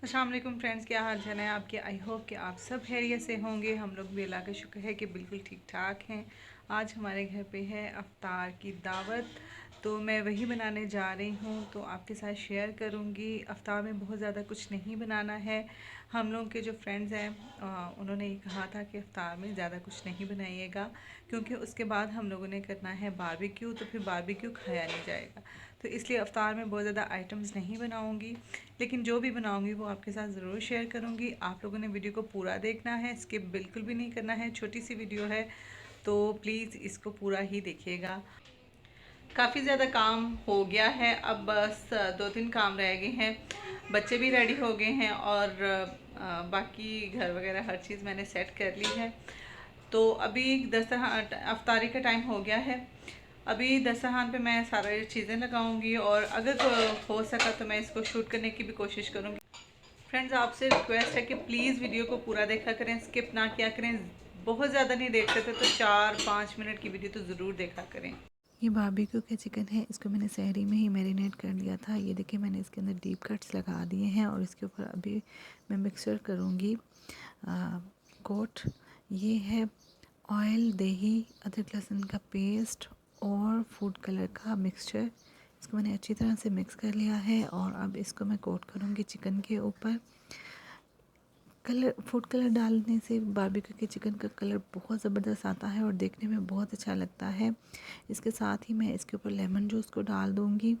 अस्सलाम वालेकुम फ्रेंड्स, क्या हाल चाल है आपके। आई होप कि आप सब खैरियत से होंगे। हम लोग भी अल्लाह का शुक्र है कि बिल्कुल ठीक ठाक हैं। आज हमारे घर पे है अफ्तार की दावत, तो मैं वही बनाने जा रही हूँ, तो आपके साथ शेयर करूँगी। अफ्तार में बहुत ज़्यादा कुछ नहीं बनाना है। हम लोग के जो फ्रेंड्स हैं उन्होंने ये कहा था कि अफ्तार में ज़्यादा कुछ नहीं बनाइएगा, क्योंकि उसके बाद हम लोगों ने करना है बारबेक्यू, तो फिर बारबेक्यू खाया नहीं जाएगा। तो इसलिए अफ्तार में बहुत ज़्यादा आइटम्स नहीं बनाऊँगी, लेकिन जो भी बनाऊंगी वो आपके साथ ज़रूर शेयर करूंगी। आप लोगों ने वीडियो को पूरा देखना है, स्किप बिल्कुल भी नहीं करना है। छोटी सी वीडियो है तो प्लीज़ इसको पूरा ही देखिएगा। काफ़ी ज़्यादा काम हो गया है, अब बस 2-3 काम रह गए हैं। बच्चे भी रेडी हो गए हैं और बाकी घर वगैरह हर चीज़ मैंने सेट कर ली है। तो अभी अफ्तारी का टाइम हो गया है। अभी दस्तरखान पे मैं सारी चीज़ें लगाऊंगी और अगर हो सका तो मैं इसको शूट करने की भी कोशिश करूंगी। फ्रेंड्स, आपसे रिक्वेस्ट है कि प्लीज़ वीडियो को पूरा देखा करें, स्किप ना किया करें। बहुत ज़्यादा नहीं देख सकते तो 4-5 मिनट की वीडियो तो ज़रूर देखा करें। ये बारबेक्यू का चिकन है, इसको मैंने सहरी में ही मैरिनेट कर लिया था। ये देखिए मैंने इसके अंदर डीप कट्स लगा दिए हैं और इसके ऊपर अभी मैं मिक्सचर करूँगी कोट। ये है ऑयल, दही, अदरक लहसुन का पेस्ट और फूड कलर का मिक्सचर। इसको मैंने अच्छी तरह से मिक्स कर लिया है और अब इसको मैं कोट करूँगी चिकन के ऊपर। फूड कलर डालने से बारबेक्यू के चिकन का कलर बहुत ज़बरदस्त आता है और देखने में बहुत अच्छा लगता है। इसके साथ ही मैं इसके ऊपर लेमन जूस को डाल दूँगी।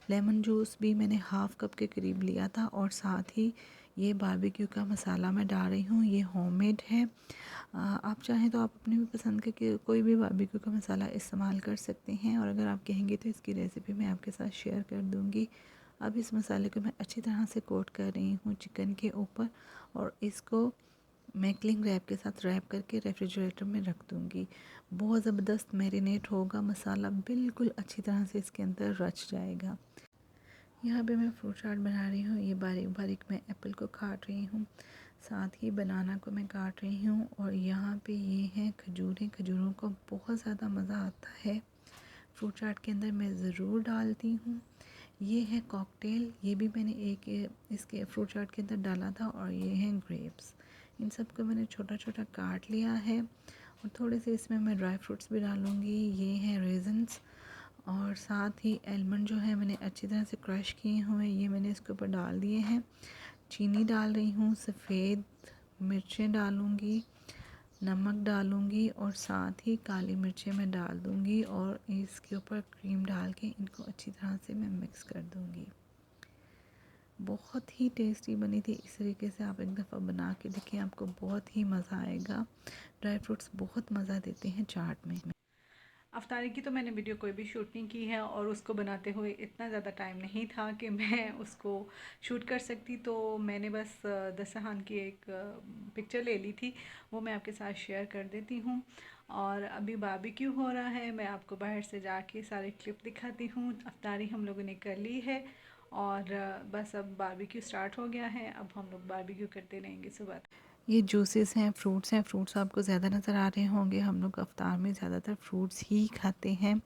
लेमन जूस भी मैंने हाफ़ कप के करीब लिया था और साथ ही ये बारबेक्यू का मसाला मैं डाल रही हूँ। ये होममेड है। आप चाहें तो आप अपनी भी पसंद के कोई भी बारबेक्यू का मसाला इस्तेमाल कर सकते हैं और अगर आप कहेंगे तो इसकी रेसिपी मैं आपके साथ शेयर कर दूँगी। अब इस मसाले को मैं अच्छी तरह से कोट कर रही हूँ चिकन के ऊपर और इसको मैं क्लिंग रैप के साथ रैप करके रेफ्रिजरेटर में रख दूँगी। बहुत ज़बरदस्त मैरिनेट होगा मसाला, बिल्कुल अच्छी तरह से इसके अंदर रच जाएगा। यहाँ पे मैं फ्रूट चाट बना रही हूँ। ये बारीक बारीक मैं एप्पल को काट रही हूँ, साथ ही बनाना को मैं काट रही हूँ और यहाँ पे ये हैं खजूरें। खजूरों को बहुत ज़्यादा मज़ा आता है, फ्रूट चाट के अंदर मैं ज़रूर डालती हूँ। ये है कॉकटेल, ये भी मैंने एक इसके फ्रूट चाट के अंदर डाला था। और ये हैं ग्रेप्स, इन सब को मैंने छोटा छोटा काट लिया है और थोड़े से इसमें मैं ड्राई फ्रूट्स भी डालूँगी। ये हैं रेजन्स और साथ ही आलमंड जो है मैंने अच्छी तरह से क्रश किए हुए, ये मैंने इसके ऊपर डाल दिए हैं। चीनी डाल रही हूँ, सफ़ेद मिर्चें डालूँगी, नमक डालूँगी और साथ ही काली मिर्चें मैं डाल दूँगी और इसके ऊपर क्रीम डाल के इनको अच्छी तरह से मैं मिक्स कर दूँगी। बहुत ही टेस्टी बनी थी। इस तरीके से आप एक दफ़ा बना के देखें, आपको बहुत ही मज़ा आएगा। ड्राई फ्रूट्स बहुत मज़ा देते हैं चाट में। अफ्तारी की तो मैंने वीडियो कोई भी शूट नहीं की है और उसको बनाते हुए इतना ज़्यादा टाइम नहीं था कि मैं उसको शूट कर सकती, तो मैंने बस दस्तरखान की एक पिक्चर ले ली थी, वो मैं आपके साथ शेयर कर देती हूँ। और अभी बारबेक्यू हो रहा है, मैं आपको बाहर से जाके सारे क्लिप दिखाती हूँ। अफ्तारी हम लोगों ने कर ली है और बस अब बारबेक्यू स्टार्ट हो गया है। अब हम लोग बारबेक्यू करते रहेंगे सुबह। ये जूसेस हैं, फ्रूट्स आपको ज़्यादा नज़र आ रहे होंगे। हम लोग अफ्तार में ज़्यादातर फ्रूट्स ही खाते हैं,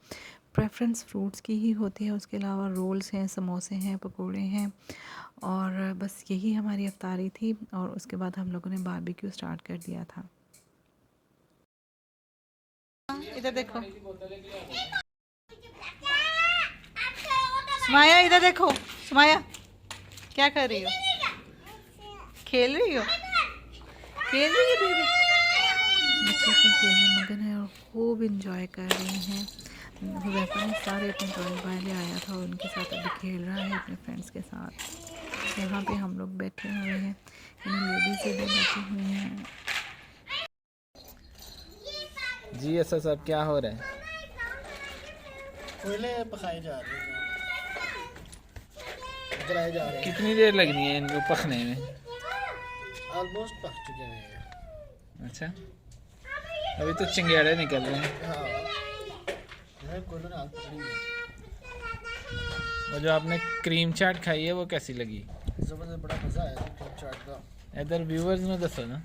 प्रेफरेंस फ्रूट्स की ही होती है। उसके अलावा रोल्स हैं, समोसे हैं, पकोड़े हैं और बस यही हमारी अफ्तारी थी और उसके बाद हम लोगों ने बारबेक्यू स्टार्ट कर दिया था। इधर देखो सुमाया, इधर देखो सुमाया, क्या कर रही हो? खेल रही हो? खेल रही है बेबी? बच्चे अपने खेल में मगन है और खूब इंजॉय कर रहे हैं। हुज़ैफा ने सारे अपने टॉय वाले आया था और उनके साथ अभी खेल रहा है अपने फ्रेंड्स के साथ। यहाँ पे हम लोग बैठे हुए हैं, लेडीज़ भी बैठी हुई हैं। जी ऐसा सब क्या हो रहा है? कोयले पकाए जा रहे हैं, जलाए जा रहे हैं। कितनी देर लगनी है इनको पकने में? ऑलमोस्ट पक चुके हैं। अच्छा, अभी तो चिंगेड़े निकल रहे हैं। हाँ, कोयलों ने आग पकड़ी है। वो जो आपने क्रीम चाट खाई है वो कैसी लगी? ज़बरदस्त, बड़ा मज़ा आया क्रीम चाट का। इधर व्यूवर्स में दसो ना।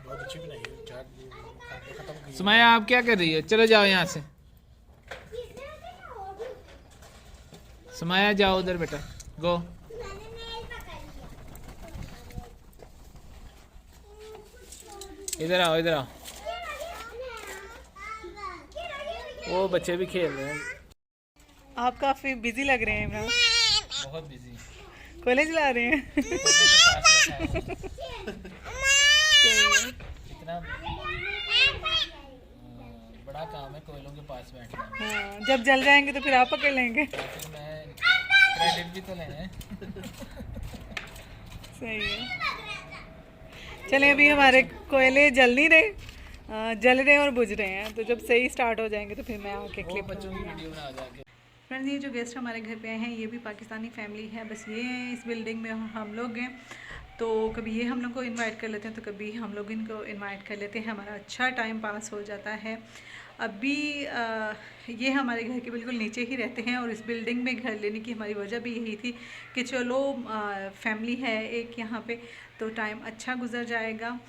बहुत अच्छी बनाई है चाट, खत्म की। सुमाया आप क्या कर रही हो? चलो जाओ यहाँ से। सुमाया जाओ उधर बेटा, गो। इधर आओ, इधर आओ। वो बच्चे भी खेल रहे हैं। आप काफ़ी बिजी लग रहे हैं इमरान। बहुत बिजी। कॉलेज ला रहे हैं। इतना बड़ा काम है कोयलों के पास बैठना। हाँ, जब जल जाएंगे तो फिर आप पकड़ लेंगे। फिर मैं क्रेडिट भी तो लेना है। सही है। चलें, अभी हमारे कोयले जल नहीं रहे, जल रहे हैं और बुझ रहे हैं, तो जब सही स्टार्ट हो जाएंगे तो फिर मैं आके क्लिप बच्चों की वीडियो बना जाके। फ्रेंड्स, ये जो गेस्ट हमारे घर पे आए हैं ये भी पाकिस्तानी फैमिली है। बस ये हैं इस बिल्डिंग में, हम लोग हैं, तो कभी ये हम लोग को इनवाइट कर लेते हैं तो कभी हम लोग इनको इनवाइट कर लेते हैं। हमारा अच्छा टाइम पास हो जाता है। अभी ये हमारे घर के बिल्कुल नीचे ही रहते हैं और इस बिल्डिंग में घर लेने की हमारी वजह भी यही थी कि चलो फैमिली है एक यहाँ पे, तो टाइम अच्छा गुजर जाएगा।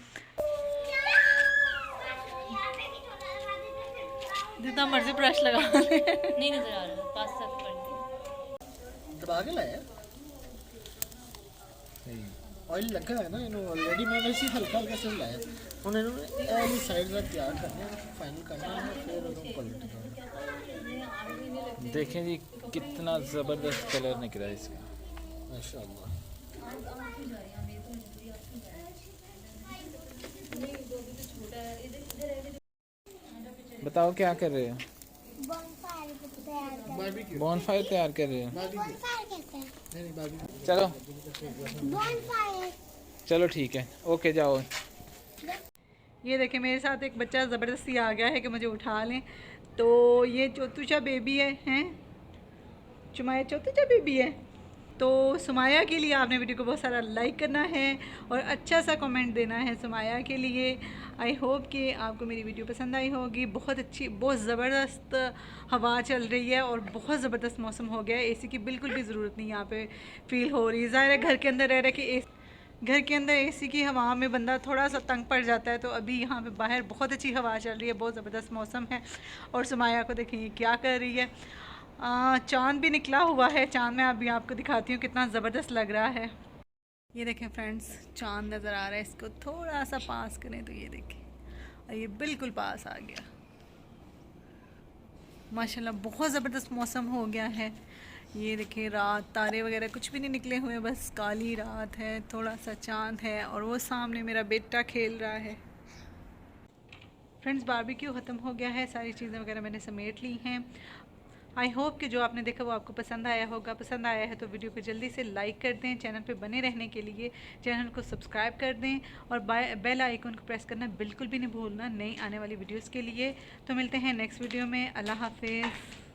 जितना मर्जी ब्रश लगा नहीं नजर आ रहा, पास तक कर दिया। दबा के लाया ऑयल लगा है ना इन्होंने ऑलरेडी। मैं वैसे ही हल्का हल्का से लाया ਹੁਣ ਇਹਨੂੰ ਇਹ ਵਾਲੀ ਸਾਈਡ ਦਾ ਤਿਆਰ करना है, फाइनल करना है, फिर ਉਹਨੂੰ पलट देना। देखें जी कितना ज़बरदस्त कलर निकला है इसका, माशाल्लाह। बताओ क्या कर रहे हो? बारबेक्यू बॉनफायर तैयार कर रहे हो? नहीं बारबेक्यू। चलो चलो ठीक है, ओके जाओ। ये देखें, मेरे साथ एक बच्चा ज़बरदस्ती आ गया है कि मुझे उठा लें। तो ये चौतुशा बेबी हैं सुमाया चौतुशा बेबी है। तो सुमाया के लिए आपने वीडियो को बहुत सारा लाइक करना है और अच्छा सा कमेंट देना है सुमाया के लिए। आई होप कि आपको मेरी वीडियो पसंद आई होगी। बहुत अच्छी, बहुत ज़बरदस्त हवा चल रही है और बहुत ज़बरदस्त मौसम हो गया है। एसी की बिल्कुल भी ज़रूरत नहीं यहाँ पे फ़ील हो रही। ज़ाहिर है घर के अंदर रह रहे कि घर के अंदर एसी की हवा में बंदा थोड़ा सा तंग पड़ जाता है। तो अभी यहाँ पे बाहर बहुत अच्छी हवा चल रही है, बहुत ज़बरदस्त मौसम है। और सुमाया को देखिए क्या कर रही है। चाँद भी निकला हुआ है। चाँद मैं अभी आपको दिखाती हूँ कितना ज़बरदस्त लग रहा है। ये देखें फ्रेंड्स, चाँद नज़र आ रहा है। इसको थोड़ा सा पास करें तो ये देखें, और ये बिल्कुल पास आ गया। माशाल्लाह बहुत ज़बरदस्त मौसम हो गया है। ये देखिए रात, तारे वगैरह कुछ भी नहीं निकले हुए, बस काली रात है, थोड़ा सा चाँद है और वो सामने मेरा बेटा खेल रहा है। फ्रेंड्स, बारबेक्यू ख़त्म हो गया है, सारी चीज़ें वगैरह मैंने समेट ली हैं। आई होप कि जो आपने देखा वो आपको पसंद आया होगा। पसंद आया है तो वीडियो को जल्दी से लाइक कर दें। चैनल पे बने रहने के लिए चैनल को सब्सक्राइब कर दें और बेल आइकन को प्रेस करना बिल्कुल भी नहीं भूलना नई आने वाली वीडियोस के लिए। तो मिलते हैं नेक्स्ट वीडियो में। अल्लाह हाफिज़।